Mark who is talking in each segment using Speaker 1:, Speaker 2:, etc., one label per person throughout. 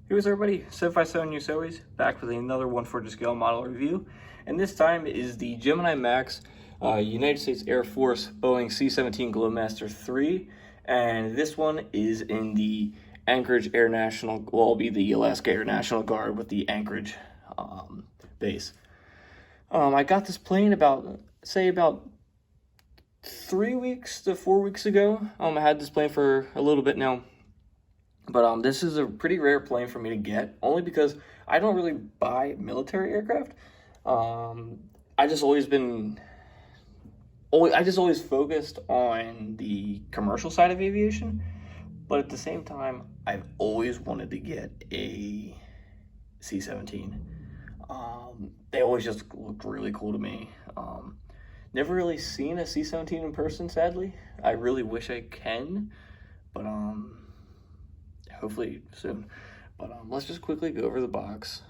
Speaker 1: Hey, what's up, everybody? 757 USAF back with another 1/4 scale model review, and this time is the GeminiMacs United States Air Force Boeing C-17 Glowmaster 3, and this one is in the Anchorage Air National, well, it'll be the Alaska Air National Guard with the Anchorage base. I got this plane about 3 weeks to 4 weeks ago. I had this plane for a little bit now. But this is a pretty rare plane for me to get, only because I don't really buy military aircraft. I just always focused on the commercial side of aviation. But at the same time, I've always wanted to get a C-17. They always just looked really cool to me. Never really seen a C-17 in person, sadly. I really wish I can, but hopefully soon. But let's just quickly go over the box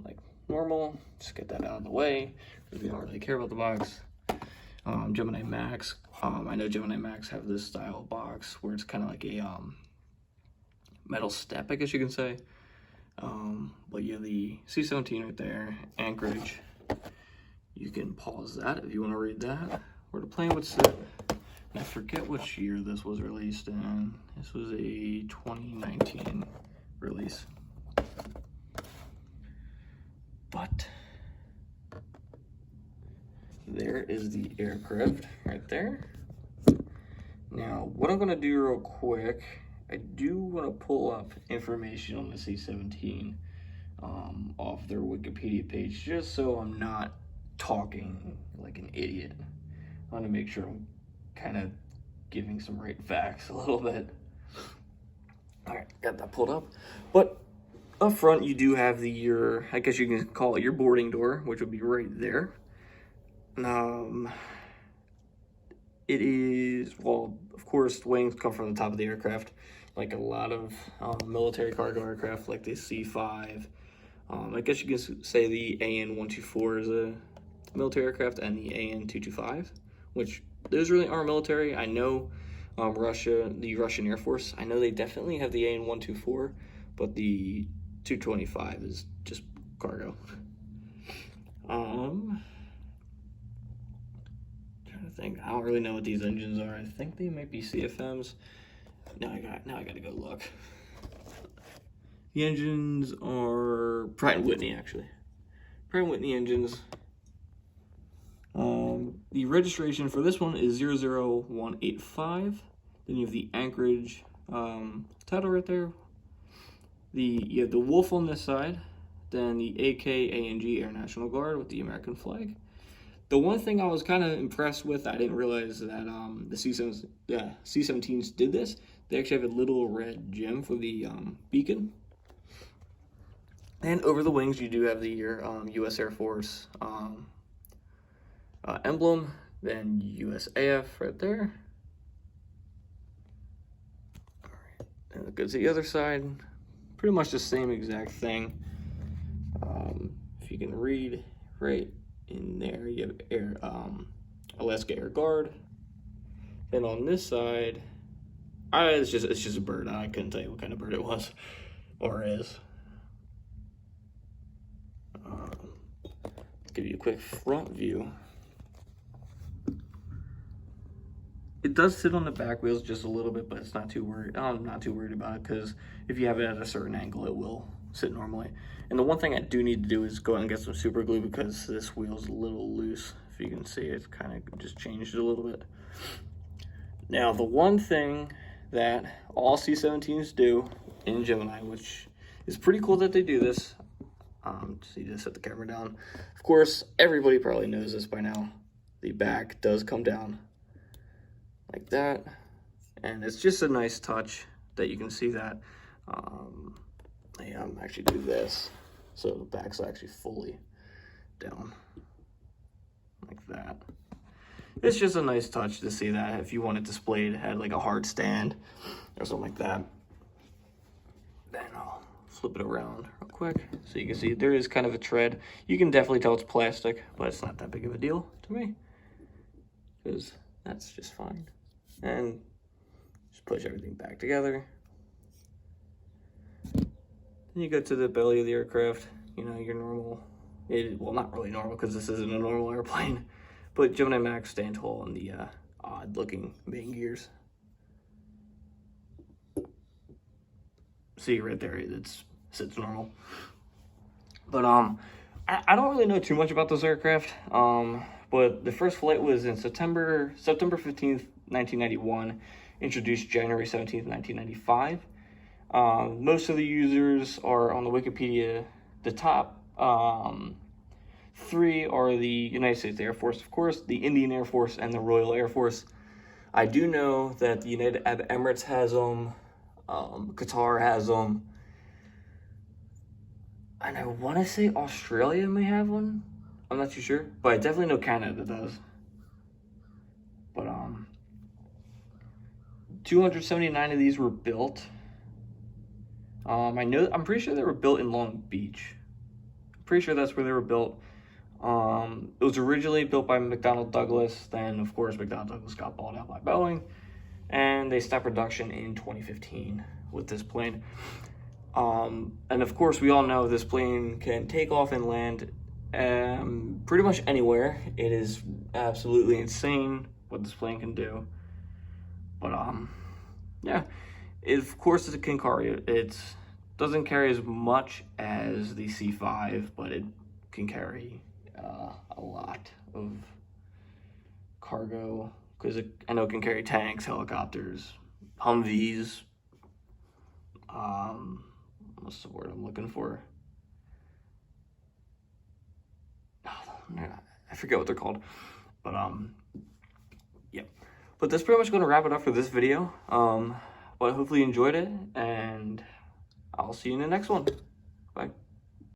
Speaker 1: like normal. Just get that out of the way because we don't really care about the box. GeminiMacs. I know GeminiMacs have this style box where it's kind of like a metal step, I guess you can say. But yeah, the C-17 right there, Anchorage. You can pause that if you want to read that. Where the plane would sit. I forget which year this was released in. This was a 2019 release. But there is the aircraft right there. Now, what I'm gonna do real quick, I do want to pull up information on the C-17 off their Wikipedia page, just so I'm not talking like an idiot. I want to make sure I'm kind of giving some right facts a little bit. All right, got that pulled up. But up front, you do have your, I guess you can call it your boarding door, which would be right there. It is, well, of course, the wings come from the top of the aircraft, like a lot of military cargo aircraft, like the C-5. I guess you can say the AN-124 is a military aircraft, and the AN-225, which those really aren't military. I know Russia, the Russian Air Force, I know they definitely have the AN-124, but the 225 is just cargo. Trying to think. I don't really know what these engines are. I think they might be CFMs. Now I gotta go look. The engines are Pratt & Whitney, actually. Pratt & Whitney engines. The registration for this one is 00185. Then you have the Anchorage title right there. You have the wolf on this side. Then the AKANG Air National Guard with the American flag. The one thing I was kind of impressed with, I didn't realize that the C-17s did this. They actually have a little red gem for the beacon. And over the wings, you do have your U.S. Air Force emblem, then USAF right there. All right, and it goes to the other side. Pretty much the same exact thing. If you can read right in there, you have Alaska Air Guard. And on this side, it's just a bird. I couldn't tell you what kind of bird it was or is. Give you a quick front view. It does sit on the back wheels just a little bit, but it's not too worried. I'm not too worried about it because if you have it at a certain angle, it will sit normally. And the one thing I do need to do is go out and get some super glue because this wheel's a little loose. If you can see, it's kind of just changed a little bit. Now, the one thing that all C-17s do in Gemini, which is pretty cool that they do this, so you just set the camera down. Of course, everybody probably knows this by now. The back does come down like that, and it's just a nice touch that you can see that. I'm actually do this, so the back's actually fully down like that. It's just a nice touch to see that if you want it displayed at like a hard stand or something like that. Then I'll flip it around real quick so you can see there is kind of a tread. You can definitely tell it's plastic, but it's not that big of a deal to me because that's just fine. And just push everything back together. Then you go to the belly of the aircraft, you know, your normal, well, not really normal because this isn't a normal airplane, but GeminiMacs stand tall in the odd looking main gears. See right there, it sits normal. But I don't really know too much about this aircraft. But the first flight was in September 15th, 1991, introduced January 17th, 1995. Most of the users are on the Wikipedia. The top three are the United States Air Force, of course, the Indian Air Force, and the Royal Air Force. I do know that the United Arab Emirates has them, Qatar has them, and I want to say Australia may have one. I'm not too sure, but I definitely know Canada does. But 279 of these were built. I'm pretty sure they were built in Long Beach. I'm pretty sure that's where they were built. It was originally built by McDonnell Douglas. Then, of course, McDonnell Douglas got bought out by Boeing, and they stopped production in 2015 with this plane. And of course, we all know this plane can take off and land pretty much anywhere. It is absolutely insane what this plane can do. But yeah, of course it can carry it. It doesn't carry as much as the C5, but it can carry a lot of cargo, because I know it can carry tanks, helicopters, Humvees. What's the word I'm looking for? I forget what they're called, but yeah. But that's pretty much going to wrap it up for this video. But hopefully you enjoyed it, and I'll see you in the next one.